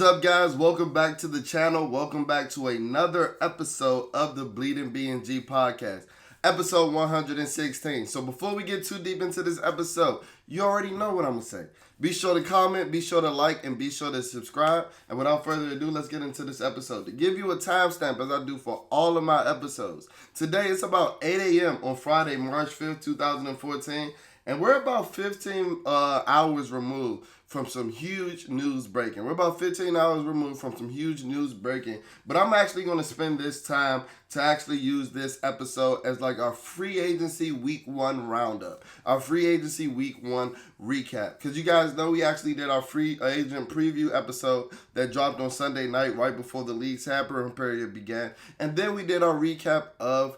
up, guys? Welcome back to the channel. Welcome back to another episode of the BnG podcast, episode 116. So before we get too deep into this episode, you already know what I'm going to say. Be sure to comment, be sure to like, and be sure to subscribe. And without further ado, let's get into this episode. To give you a timestamp, as I do for all of my episodes, today it's about 8 a.m. on Friday, March 5th, 2014. And we're about 15 hours removed from some huge news breaking. We're about 15 hours removed from some huge news breaking. But I'm actually going to spend this time to actually use this episode as like our free agency week 1 roundup. Our free agency week 1 recap. Because you guys know we actually did our free agent preview episode that dropped on Sunday night right before the league tampering period began. And then we did our recap of,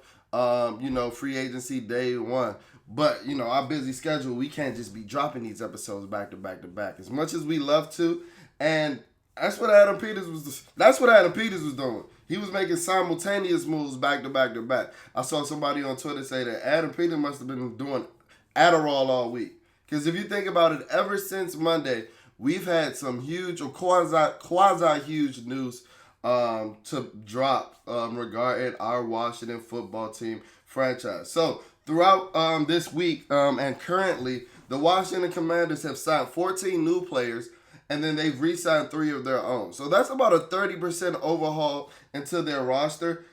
free agency day 1. But, our busy schedule, we can't just be dropping these episodes back to back to back as much as we love to. And that's what Adam Peters was doing. He was making simultaneous moves back to back to back. I saw somebody on Twitter say that Adam Peters must have been doing Adderall all week. Because if you think about it, ever since Monday, we've had some huge or quasi-huge news to drop regarding our Washington football team franchise. So, throughout this week and currently, the Washington Commanders have signed 14 new players, and then they've re-signed 3 of their own. So that's about a 30% overhaul into their roster,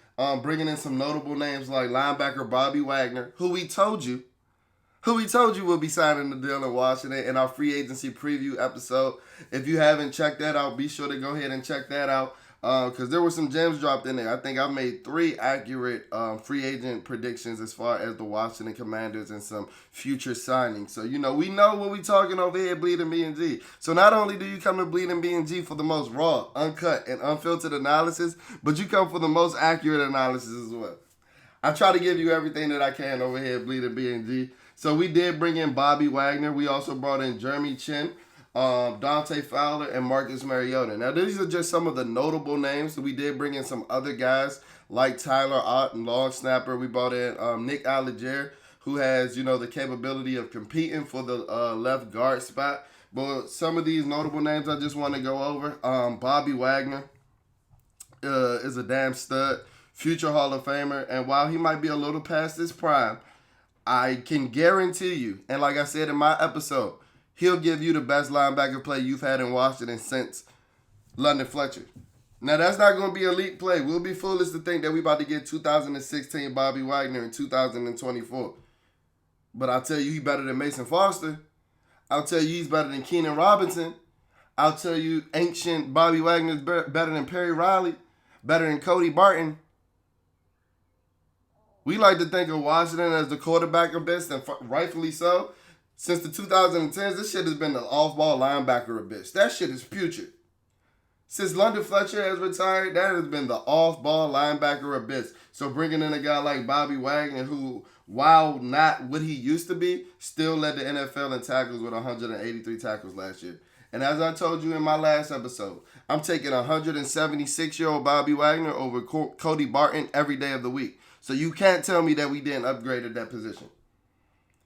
bringing in some notable names like linebacker Bobby Wagner, who we told you will be signing the deal in Washington in our free agency preview episode. If you haven't checked that out, be sure to go ahead and check that out. Because there were some gems dropped in there. I think I made 3 accurate free agent predictions as far as the Washington Commanders and some future signings. So, we know what we're talking over here at Bleeding BnG. So not only do you come to Bleeding BnG for the most raw, uncut, and unfiltered analysis, but you come for the most accurate analysis as well. I try to give you everything that I can over here at Bleeding BnG. So we did bring in Bobby Wagner. We also brought in Jeremy Chin, Dante Fowler, and Marcus Mariota. Now, these are just some of the notable names. So we did bring in some other guys like Tyler Ott and long snapper. We brought in Nick Alliger, who has, the capability of competing for the left guard spot. But some of these notable names I just want to go over. Bobby Wagner is a damn stud, future Hall of Famer. And while he might be a little past his prime, I can guarantee you, and like I said in my episode, he'll give you the best linebacker play you've had in Washington since London Fletcher. Now, that's not going to be elite play. We'll be foolish to think that we about to get 2016 Bobby Wagner in 2024. But I'll tell you, he's better than Mason Foster. I'll tell you, he's better than Keenan Robinson. I'll tell you, ancient Bobby Wagner is better than Perry Riley, better than Cody Barton. We like to think of Washington as the quarterback abyss, and rightfully so. Since the 2010s, this shit has been the off-ball linebacker abyss. That shit is putrid. Since London Fletcher has retired, that has been the off-ball linebacker abyss. So bringing in a guy like Bobby Wagner, who, while not what he used to be, still led the NFL in tackles with 183 tackles last year. And as I told you in my last episode, I'm taking 176-year-old Bobby Wagner over Cody Barton every day of the week. So you can't tell me that we didn't upgrade at that position.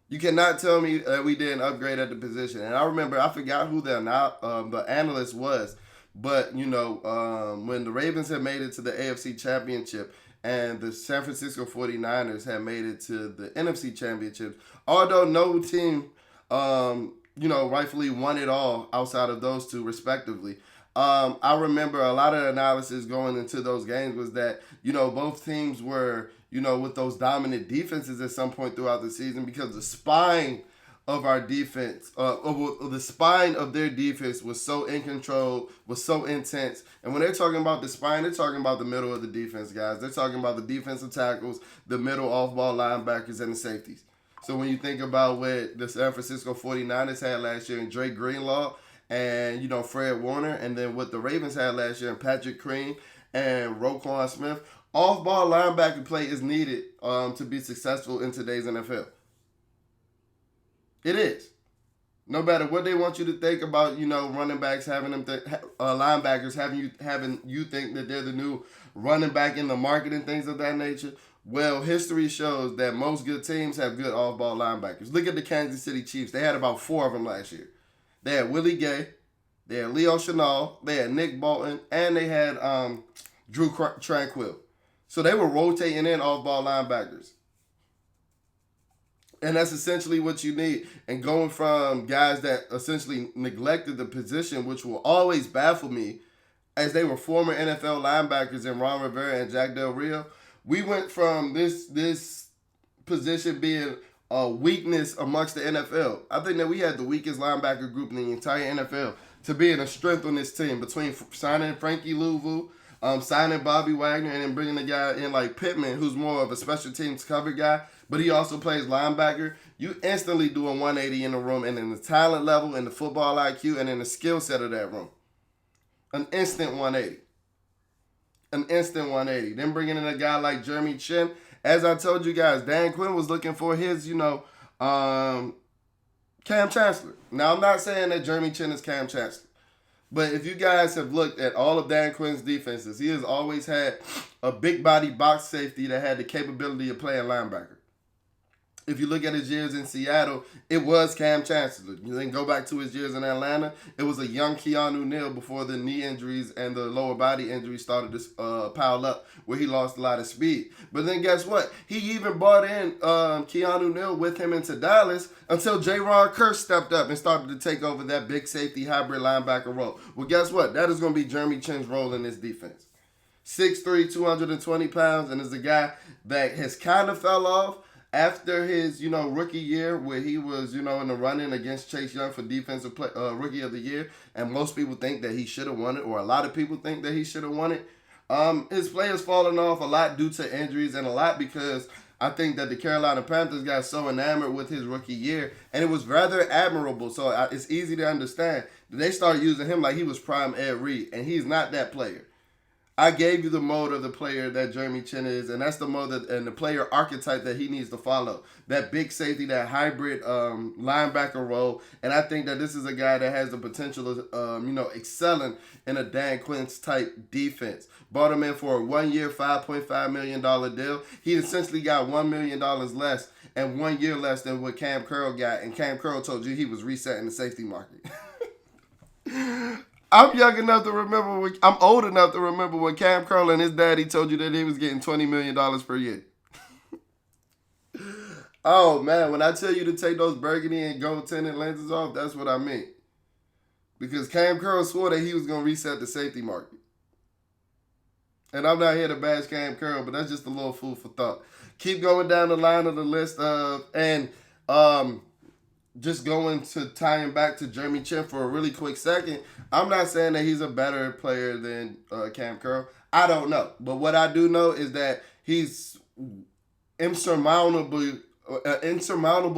You cannot tell me that we didn't upgrade at the position. And I remember, I forgot who the analyst was, but, when the Ravens had made it to the AFC Championship and the San Francisco 49ers had made it to the NFC Championship, although no team, rightfully won it all outside of those two respectively, I remember a lot of the analysis going into those games was that, both teams were, with those dominant defenses at some point throughout the season, because the spine of our defense, the spine of their defense was so in control, was so intense. And when they're talking about the spine, they're talking about the middle of the defense, guys. They're talking about the defensive tackles, the middle off-ball linebackers, and the safeties. So when you think about what the San Francisco 49ers had last year in Drake Greenlaw and, Fred Warner, and then what the Ravens had last year in Patrick Crean and Roquan Smith, off-ball linebacker play is needed to be successful in today's NFL. It is. No matter what they want you to think about, running backs having them, linebackers having you think that they're the new running back in the market and things of that nature. Well, history shows that most good teams have good off-ball linebackers. Look at the Kansas City Chiefs. They had about 4 of them last year. They had Willie Gay, They had Leo Chenal, they had Nick Bolton, and they had Drew Tranquill. So they were rotating in off-ball linebackers. And that's essentially what you need. And going from guys that essentially neglected the position, which will always baffle me, as they were former NFL linebackers in Ron Rivera and Jack Del Rio, we went from this position being a weakness amongst the NFL. I think that we had the weakest linebacker group in the entire NFL to being a strength on this team between signing Frankie Louvu, signing Bobby Wagner, and then bringing a guy in like Pittman, who's more of a special teams cover guy, but he also plays linebacker. You instantly do a 180 in the room, and in the talent level, and the football IQ, and in the skill set of that room. An instant 180. An instant 180. Then bringing in a guy like Jeremy Chin. As I told you guys, Dan Quinn was looking for his, Cam Chancellor. Now, I'm not saying that Jeremy Chin is Cam Chancellor. But if you guys have looked at all of Dan Quinn's defenses, he has always had a big body box safety that had the capability of playing linebacker. If you look at his years in Seattle, it was Cam Chancellor. You then go back to his years in Atlanta, it was a young Keanu Neal before the knee injuries and the lower body injuries started to pile up, where he lost a lot of speed. But then guess what? He even brought in Keanu Neal with him into Dallas until J-Ron Kerr stepped up and started to take over that big safety hybrid linebacker role. Well, guess what? That is going to be Jeremy Chin's role in this defense. 6'3", 220 pounds, and is a guy that has kind of fell off after his, rookie year, where he was, in the run-in against Chase Young for Defensive Rookie of the Year, and most people think that he should have won it, or a lot of people think that he should have won it. His play has fallen off a lot due to injuries, and a lot because I think that the Carolina Panthers got so enamored with his rookie year, and it was rather admirable, so it's easy to understand that they started using him like he was prime Ed Reed, and he's not that player. I gave you the mode of the player that Jeremy Chin is, and that's the mode and the player archetype that he needs to follow. That big safety, that hybrid linebacker role, and I think that this is a guy that has the potential of, excelling in a Dan Quinn's type defense. Brought him in for a 1 year, $5.5 million deal. He essentially got $1 million less and 1 year less than what Cam Curl got, and Cam Curl told you he was resetting the safety market. I'm old enough to remember when Cam Curl and his daddy told you that he was getting $20 million per year. Oh, man, when I tell you to take those burgundy and gold tinted lenses off, that's what I mean. Because Cam Curl swore that he was going to reset the safety market. And I'm not here to bash Cam Curl, but that's just a little food for thought. Keep going down the line of the list just going to tying back to Jeremy Chin for a really quick second, I'm not saying that he's a better player than Cam Curl. I don't know. But what I do know is that he's insurmountable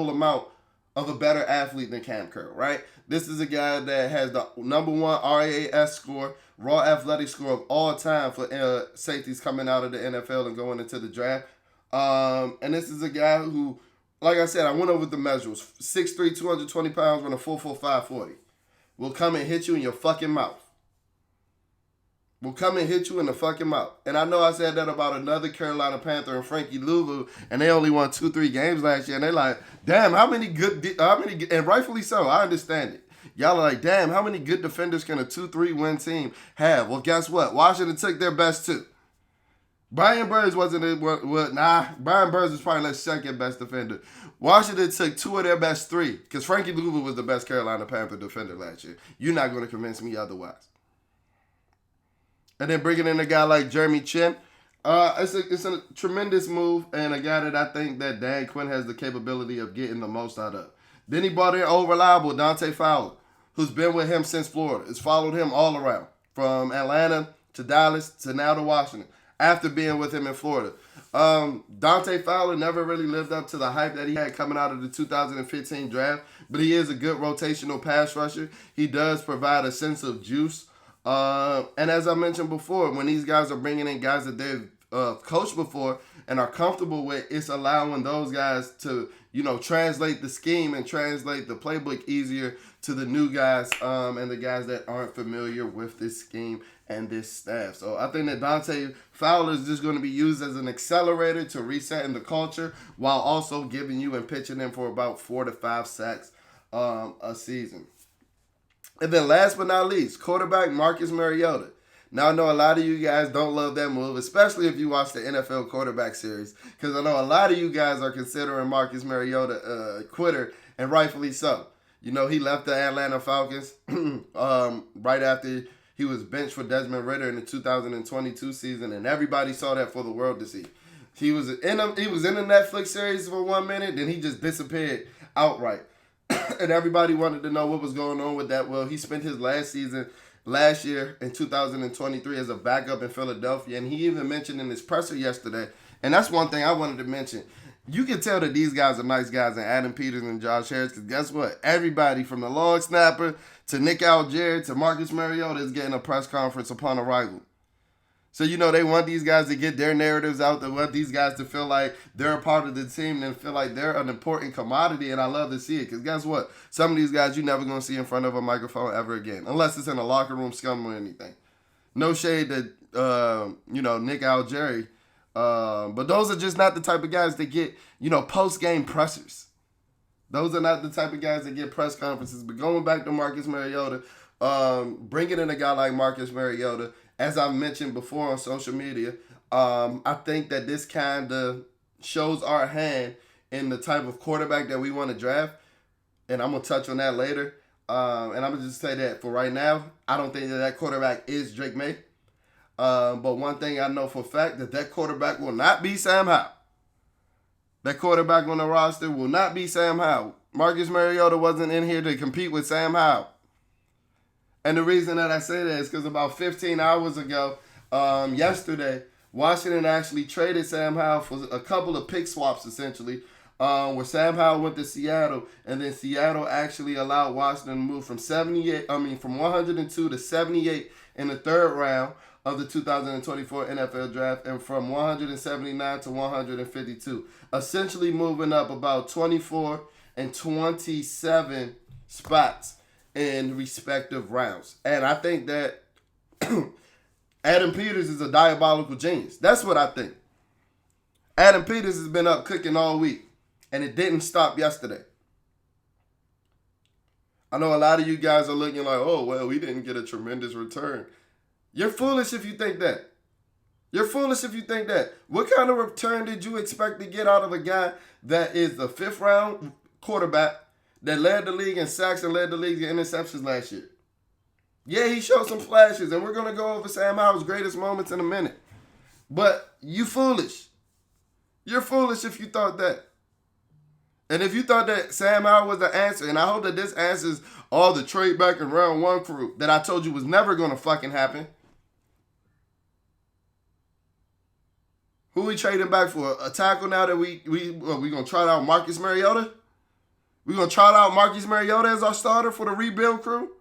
amount of a better athlete than Cam Curl, right? This is a guy that has the number one RAS score, raw athletic score of all time for safeties coming out of the NFL and going into the draft. And this is a guy who, like I said, I went over the measures. 6'3", 220 pounds, run a 4.45 40. Will come and hit you in your fucking mouth. Will come and hit you in the fucking mouth. And I know I said that about another Carolina Panther and Frankie Louvu, and they only won 2-3 games last year. And they're like, damn, and rightfully so, I understand it. Y'all are like, damn, how many good defenders can a 2-3 win team have? Well, guess what? Washington took their best two. Brian Burns wasn't Brian Burns was probably their second best defender. Washington took two of their best three because Frankie Louvu was the best Carolina Panther defender last year. You're not going to convince me otherwise. And then bringing in a guy like Jeremy Chin, it's a tremendous move and a guy that I think that Dan Quinn has the capability of getting the most out of. Then he brought in old reliable Dante Fowler, who's been with him since Florida. Has followed him all around, from Atlanta to Dallas to now to Washington, after being with him in Florida. Dante Fowler never really lived up to the hype that he had coming out of the 2015 draft, but he is a good rotational pass rusher. He does provide a sense of juice. And as I mentioned before, when these guys are bringing in guys that they've coached before and are comfortable with, it's allowing those guys to, translate the scheme and translate the playbook easier to the new guys and the guys that aren't familiar with this scheme and this staff. So I think that Dante Fowler is just going to be used as an accelerator to resetting the culture while also giving you and pitching in for about 4 to 5 sacks a season. And then last but not least, quarterback Marcus Mariota. Now, I know a lot of you guys don't love that move, especially if you watch the NFL quarterback series, because I know a lot of you guys are considering Marcus Mariota a quitter, and rightfully so. You know, he left the Atlanta Falcons right after he was benched for Desmond Ridder in the 2022 season, and everybody saw that for the world to see. He was in the Netflix series for 1 minute, then he just disappeared outright. And everybody wanted to know what was going on with that. Well, he spent his last year in 2023 as a backup in Philadelphia, and he even mentioned in his presser yesterday, and that's one thing I wanted to mention. You can tell that these guys are nice guys, and Adam Peters and Josh Harris, because guess what? Everybody from the long snapper to Nick Algieri to Marcus Mariota is getting a press conference upon arrival. So, you know, they want these guys to get their narratives out. They want these guys to feel like they're a part of the team and feel like they're an important commodity, and I love to see it. Because guess what? Some of these guys you're never going to see in front of a microphone ever again, unless it's in a locker room scum or anything. No shade to, Nick Algieri. But those are just not the type of guys that get, post-game pressers. Those are not the type of guys that get press conferences. But going back to Marcus Mariota, bringing in a guy like Marcus Mariota, as I mentioned before on social media, I think that this kind of shows our hand in the type of quarterback that we want to draft. And I'm going to touch on that later. And I'm going to just say that for right now, I don't think that quarterback is Drake May. But one thing I know for a fact, that quarterback will not be Sam Howell. That quarterback on the roster will not be Sam Howell. Marcus Mariota wasn't in here to compete with Sam Howell. And the reason that I say that is because about 15 hours ago, yesterday, Washington actually traded Sam Howell for a couple of pick swaps, essentially, where Sam Howell went to Seattle, and then Seattle actually allowed Washington to move from 102 to 78 in the third round of the 2024 NFL Draft, and from 179 to 152, essentially moving up about 24 and 27 spots in respective rounds. And I think that Adam Peters is a diabolical genius. That's what I think. Adam Peters has been up cooking all week, and it didn't stop yesterday. I know a lot of you guys are looking like, oh, well, we didn't get a tremendous return. You're foolish if you think that. You're foolish if you think that. What kind of return did you expect to get out of a guy that is the fifth-round quarterback that led the league in sacks and led the league in interceptions last year? Yeah, he showed some flashes, and we're going to go over Sam Howell's greatest moments in a minute. But you foolish. You're foolish if you thought that. And if you thought that Sam Howell was the answer, and I hope that this answers all the trade back in round one crew that I told you was never going to fucking happen. Who we trading back for? A tackle now that we going to try out Marcus Mariota? We going to try out Marcus Mariota as our starter for the rebuild crew?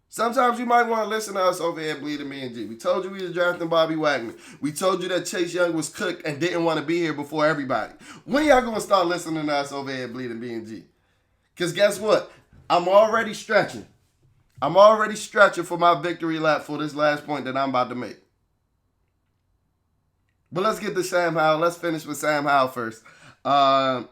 Sometimes you might want to listen to us over here at Bleeding BnG. We told you we was drafting Bobby Wagner. We told you that Chase Young was cooked and didn't want to be here before everybody. When y'all going to start listening to us over here at Bleeding BnG? Because guess what? I'm already stretching. I'm already stretching for my victory lap for this last point that I'm about to make. But let's get to Sam Howell. Let's finish with Sam Howell first. Sam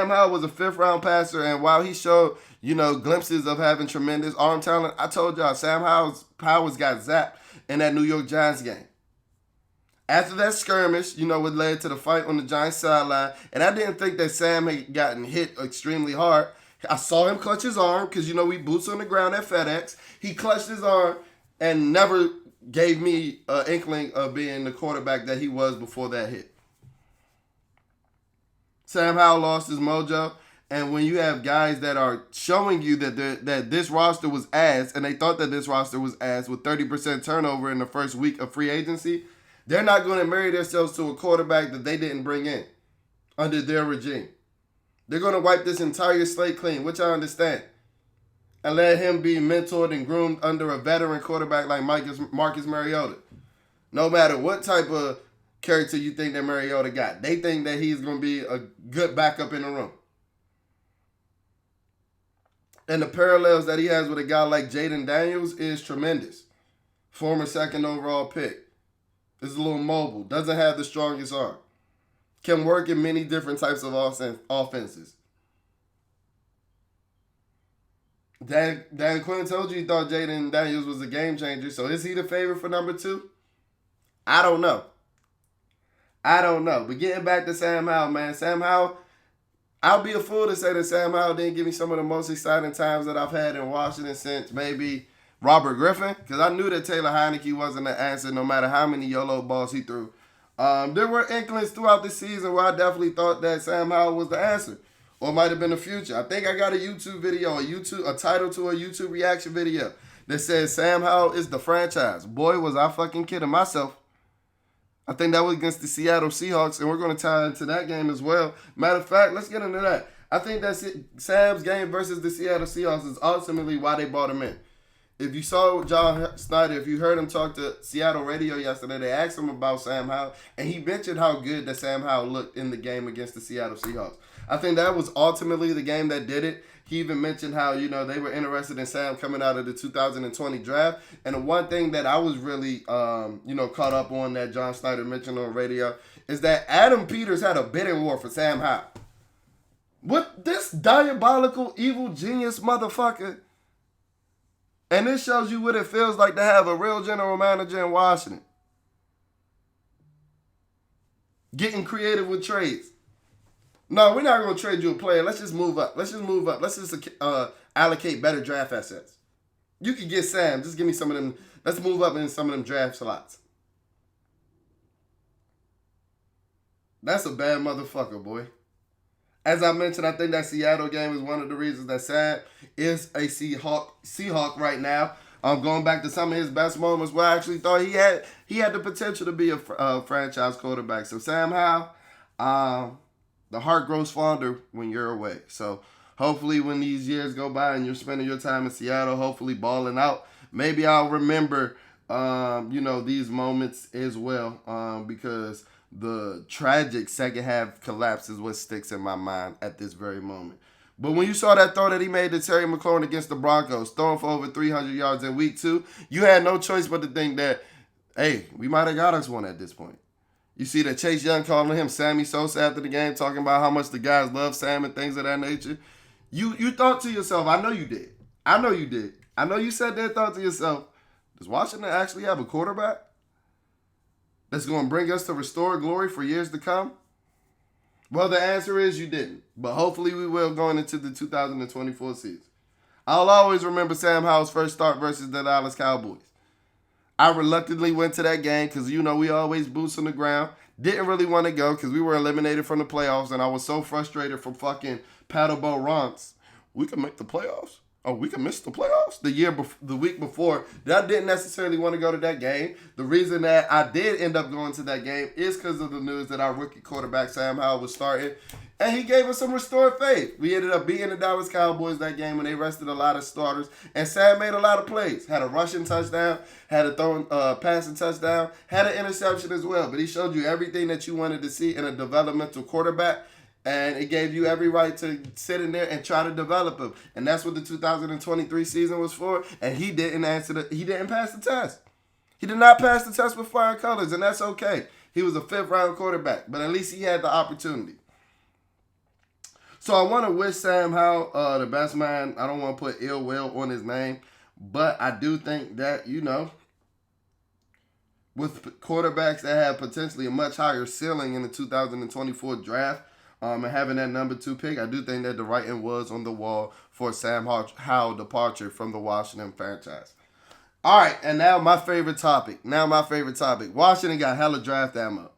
Howell was a fifth-round passer, and while he showed, glimpses of having tremendous arm talent, I told y'all Sam Howell's powers got zapped in that New York Giants game. After that skirmish, what led to the fight on the Giants sideline, and I didn't think that Sam had gotten hit extremely hard. I saw him clutch his arm because, we boots on the ground at FedEx. He clutched his arm and never gave me an inkling of being the quarterback that he was before that hit. Sam Howell lost his mojo, and when you have guys that are showing you that this roster was ass, and they thought that this roster was ass with 30% turnover in the first week of free agency, they're not going to marry themselves to a quarterback that they didn't bring in under their regime. They're going to wipe this entire slate clean, which I understand, and let him be mentored and groomed under a veteran quarterback like Marcus Mariota. No matter what type of character you think that Mariota got, they think that he's going to be a good backup in the room. And the parallels that he has with a guy like Jaden Daniels is tremendous. Former second overall pick. Is a little mobile. Doesn't have the strongest arm. Can work in many different types of offenses. Dan Quinn told you he thought Jaden Daniels was a game changer. So is he the favorite for number 2? I don't know. But getting back to Sam Howell, man. Sam Howell, I'll be a fool to say that Sam Howell didn't give me some of the most exciting times that I've had in Washington since maybe Robert Griffin. Because I knew that Taylor Heineke wasn't the answer no matter how many YOLO balls he threw. There were inklings throughout the season where I definitely thought that Sam Howell was the answer. Or it might have been the future. I think I got a YouTube video, a title to a YouTube reaction video that says Sam Howell is the franchise. Boy, was I fucking kidding myself. I think that was against the Seattle Seahawks, and we're going to tie into that game as well. Matter of fact, let's get into that. I think that's it. Sam's game versus the Seattle Seahawks is ultimately why they brought him in. If you saw John Snyder, if you heard him talk to Seattle radio yesterday, they asked him about Sam Howell, and he mentioned how good that Sam Howell looked in the game against the Seattle Seahawks. I think that was ultimately the game that did it. He even mentioned how, they were interested in Sam coming out of the 2020 draft. And the one thing that I was really, caught up on that John Snyder mentioned on radio is that Adam Peters had a bidding war for Sam Howell. What this diabolical, evil genius motherfucker. And this shows you what it feels like to have a real general manager in Washington. Getting creative with trades. No, we're not going to trade you a player. Let's just move up. Let's just allocate better draft assets. You can get Sam. Just give me some of them. Let's move up in some of them draft slots. That's a bad motherfucker, boy. As I mentioned, I think that Seattle game is one of the reasons that Sam is a Seahawk right now. Going back to some of his best moments where I actually thought he had the potential to be a franchise quarterback. So Sam Howell, the heart grows fonder when you're away. So hopefully when these years go by and you're spending your time in Seattle, hopefully balling out, maybe I'll remember, these moments as well, because the tragic second half collapse is what sticks in my mind at this very moment. But when you saw that throw that he made to Terry McLaurin against the Broncos, throwing for over 300 yards in week 2, you had no choice but to think that, hey, we might have got us one at this point. You see that Chase Young calling him Sammy Sosa after the game, talking about how much the guys love Sam and things of that nature. You thought to yourself, I know you did. I know you sat there and thought to yourself, does Washington actually have a quarterback that's going to bring us to restored glory for years to come? Well, the answer is you didn't. But hopefully we will going into the 2024 season. I'll always remember Sam Howell's first start versus the Dallas Cowboys. I reluctantly went to that game because, we always boots on the ground. Didn't really want to go because we were eliminated from the playoffs, and I was so frustrated from fucking paddleboat Ronks. We can make the playoffs. Oh, we can miss the playoffs? The week before, that I didn't necessarily want to go to that game. The reason that I did end up going to that game is because of the news that our rookie quarterback, Sam Howell, was starting. And he gave us some restored faith. We ended up beating the Dallas Cowboys that game when they rested a lot of starters. And Sam made a lot of plays. Had a rushing touchdown, had a passing touchdown, had an interception as well. But he showed you everything that you wanted to see in a developmental quarterback. And it gave you every right to sit in there and try to develop him. And that's what the 2023 season was for. And he didn't pass the test. He did not pass the test with flying colors, and that's okay. He was a 5th-round quarterback, but at least he had the opportunity. So I want to wish Sam Howell the best, man. I don't want to put ill will on his name, but I do think that, with quarterbacks that have potentially a much higher ceiling in the 2024 draft, and having that number 2 pick, I do think that the writing was on the wall for Sam Howell departure from the Washington franchise. All right, and now my favorite topic. Washington got hella draft ammo.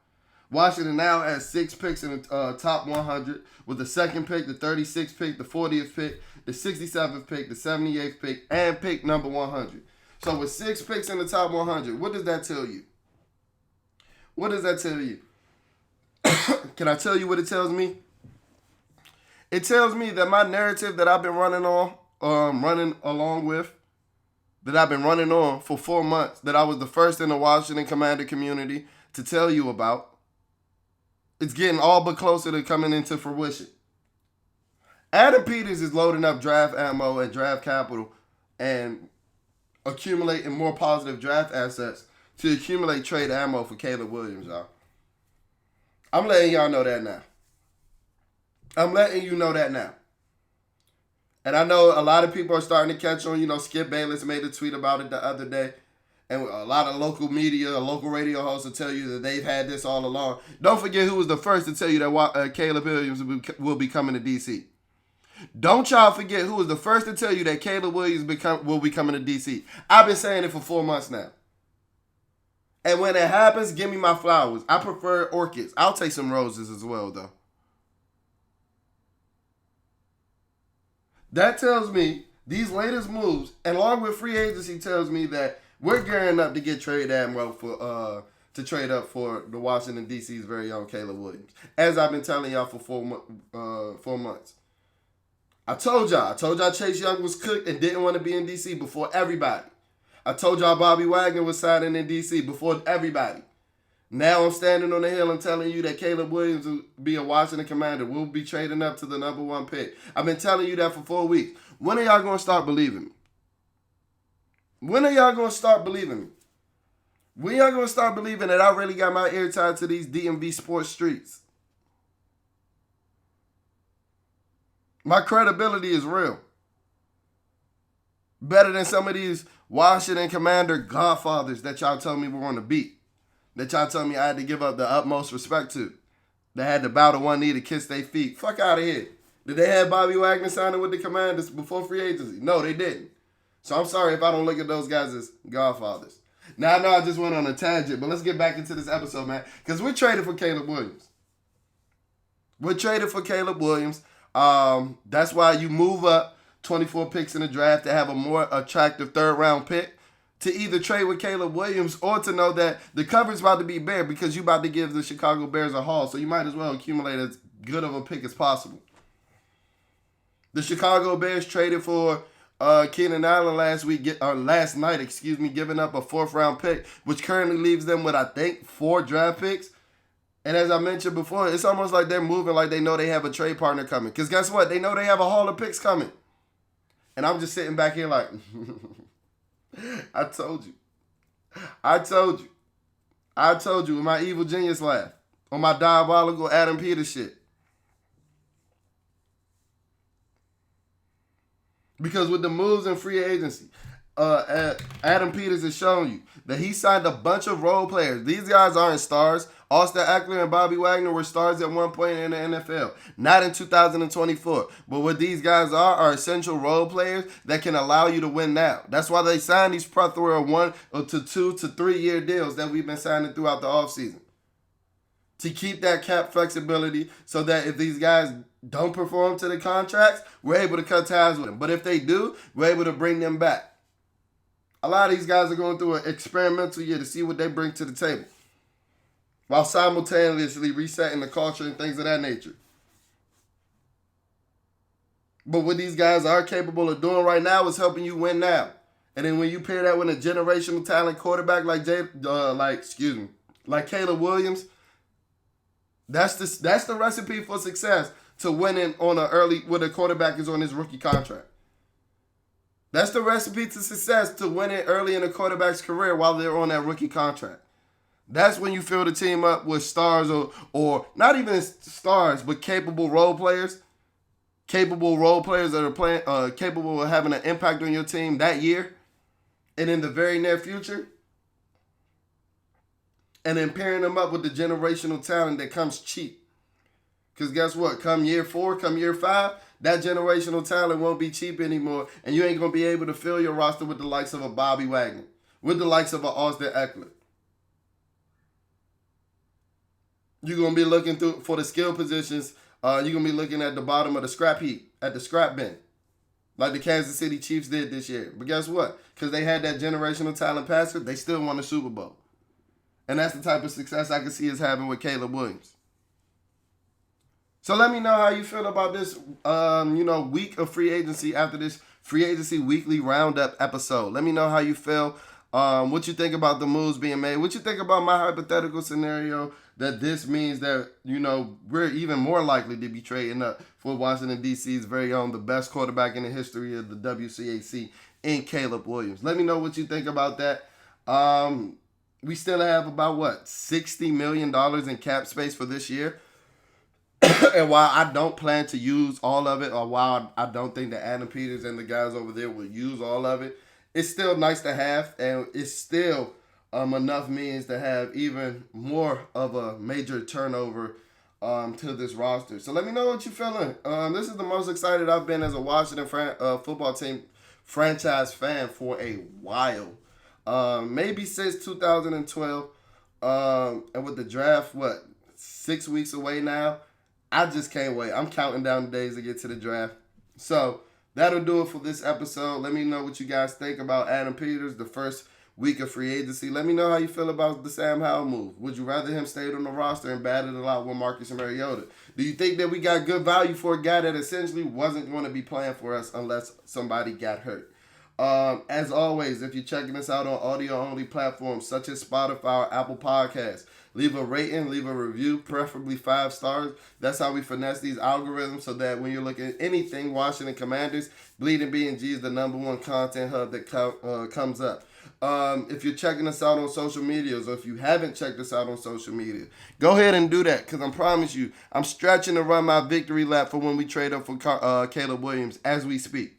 Washington now has 6 picks in the top 100 with the 2nd pick, the 36th pick, the 40th pick, the 67th pick, the 78th pick, and pick number 100. So with 6 picks in the top 100, what does that tell you? Can I tell you what it tells me? It tells me that my narrative that I've been running on for 4 months, that I was the first in the Washington Commander community to tell you about, it's getting all but closer to coming into fruition. Adam Peters is loading up draft ammo and draft capital and accumulating more positive draft assets to accumulate trade ammo for Caleb Williams, y'all. I'm letting y'all know that now. I'm letting you know that now. And I know a lot of people are starting to catch on. Skip Bayless made a tweet about it the other day. And a lot of local media, local radio hosts will tell you that they've had this all along. Don't forget who was the first to tell you that Caleb Williams will be coming to D.C. Don't y'all forget who was the first to tell you that Caleb Williams will be coming to D.C. I've been saying it for 4 months now. And when it happens, give me my flowers. I prefer orchids. I'll take some roses as well, though. That tells me these latest moves, and along with free agency, tells me that we're gearing up to get Trade Admiral to trade up for the Washington D.C.'s very own Caleb Williams. As I've been telling y'all for 4 months. I told y'all Chase Young was cooked and didn't want to be in D.C. before everybody. I told y'all Bobby Wagner was signing in D.C. before everybody. Now I'm standing on the hill and telling you that Caleb Williams will be a Washington Commander. We'll be trading up to the number 1 pick. I've been telling you that for 4 weeks. When are y'all going to start believing me? When are y'all going to start believing me? When y'all going to start believing that I really got my ear tied to these DMV sports streets? My credibility is real. Better than some of these Washington Commander godfathers that y'all told me were on the beat. That y'all told me I had to give up the utmost respect to. They had to bow to one knee to kiss their feet. Fuck out of here. Did they have Bobby Wagner signing with the Commanders before free agency? No, they didn't. So I'm sorry if I don't look at those guys as godfathers. Now, I know I just went on a tangent, but let's get back into this episode, man. Because we're traded for Caleb Williams. We're traded for Caleb Williams. That's why you move up 24 picks in the draft to have a more attractive third-round pick to either trade with Caleb Williams or to know that the cover's about to be bare because you about to give the Chicago Bears a haul. So you might as well accumulate as good of a pick as possible. The Chicago Bears traded for Keenan Allen last night, giving up a 4th-round pick, which currently leaves them with, I think, 4 draft picks. And as I mentioned before, it's almost like they're moving like they know they have a trade partner coming. Because guess what? They know they have a haul of picks coming. And I'm just sitting back here like, I told you. I told you with my evil genius laugh. On my diabolical Adam Peters shit. Because with the moves in free agency, Adam Peters has shown you that he signed a bunch of role players. These guys aren't stars. Austin Eckler and Bobby Wagner were stars at one point in the NFL. Not in 2024. But what these guys are essential role players that can allow you to win now. That's why they signed these plethora of 1 to 2 to 3 year deals that we've been signing throughout the offseason. To keep that cap flexibility so that if these guys don't perform to the contracts, we're able to cut ties with them. But if they do, we're able to bring them back. A lot of these guys are going through an experimental year to see what they bring to the table, while simultaneously resetting the culture and things of that nature. But what these guys are capable of doing right now is helping you win now. And then when you pair that with a generational talent quarterback like Caleb Williams, that's the recipe for success to winning on when a quarterback is on his rookie contract. That's the recipe to success to winning early in a quarterback's career while they're on that rookie contract. That's when you fill the team up with stars or not even stars, but capable role players. Capable role players that are playing, capable of having an impact on your team that year and in the very near future. And then pairing them up with the generational talent that comes cheap. Because guess what? Come year 4, come year 5, that generational talent won't be cheap anymore. And you ain't going to be able to fill your roster with the likes of a Bobby Wagner, with the likes of a Austin Eckler. You're going to be looking for the skill positions. You're going to be looking at the bottom of the scrap heap, at the scrap bin, like the Kansas City Chiefs did this year. But guess what? Because they had that generational talent passer, they still won the Super Bowl. And that's the type of success I can see us having with Caleb Williams. So let me know how you feel about this, week of free agency after this free agency weekly roundup episode. Let me know how you feel, what you think about the moves being made, what you think about my hypothetical scenario that this means that, we're even more likely to be trading up for Washington, D.C.'s very own, the best quarterback in the history of the WCAC in Caleb Williams. Let me know what you think about that. We still have about, $60 million in cap space for this year. And while I don't plan to use all of it, or while I don't think that Adam Peters and the guys over there will use all of it, it's still nice to have, and it's still enough means to have even more of a major turnover to this roster. So let me know what you're feeling. This is the most excited I've been as a Washington football team franchise fan for a while. Maybe since 2012. And with the draft, 6 weeks away now? I just can't wait. I'm counting down the days to get to the draft. So that'll do it for this episode. Let me know what you guys think about Adam Peters, the first week of free agency. Let me know how you feel about the Sam Howell move. Would you rather him stay on the roster and battle it out with Marcus Mariota? Do you think that we got good value for a guy that essentially wasn't going to be playing for us unless somebody got hurt? As always, if you're checking us out on audio-only platforms such as Spotify or Apple Podcasts, leave a rating, leave a review, preferably 5 stars. That's how we finesse these algorithms so that when you're looking at anything Washington Commanders, Bleeding BnG is the #1 content hub that comes up. If you're checking us out on social medias, or if you haven't checked us out on social media, go ahead and do that, because I promise you, I'm stretching to run my victory lap for when we trade up for Caleb Williams as we speak.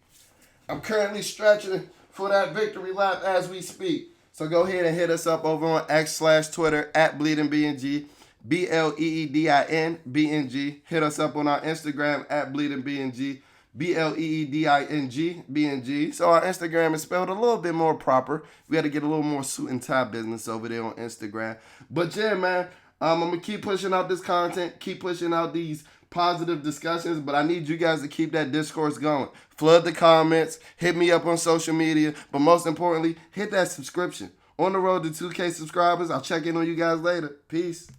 I'm currently stretching for that victory lap as we speak. So go ahead and hit us up over on X/Twitter at BleedingBnG, BLEEDIN BNG. Hit us up on our Instagram at BleedingBnG, BLEEDING BNG. So our Instagram is spelled a little bit more proper. We got to get a little more suit and tie business over there on Instagram. But yeah, man, I'm going to keep pushing out this content, keep pushing out these positive discussions, but I need you guys to keep that discourse going. Flood the comments, hit me up on social media, but most importantly, hit that subscription. On the road to 2K subscribers. I'll check in on you guys later. Peace.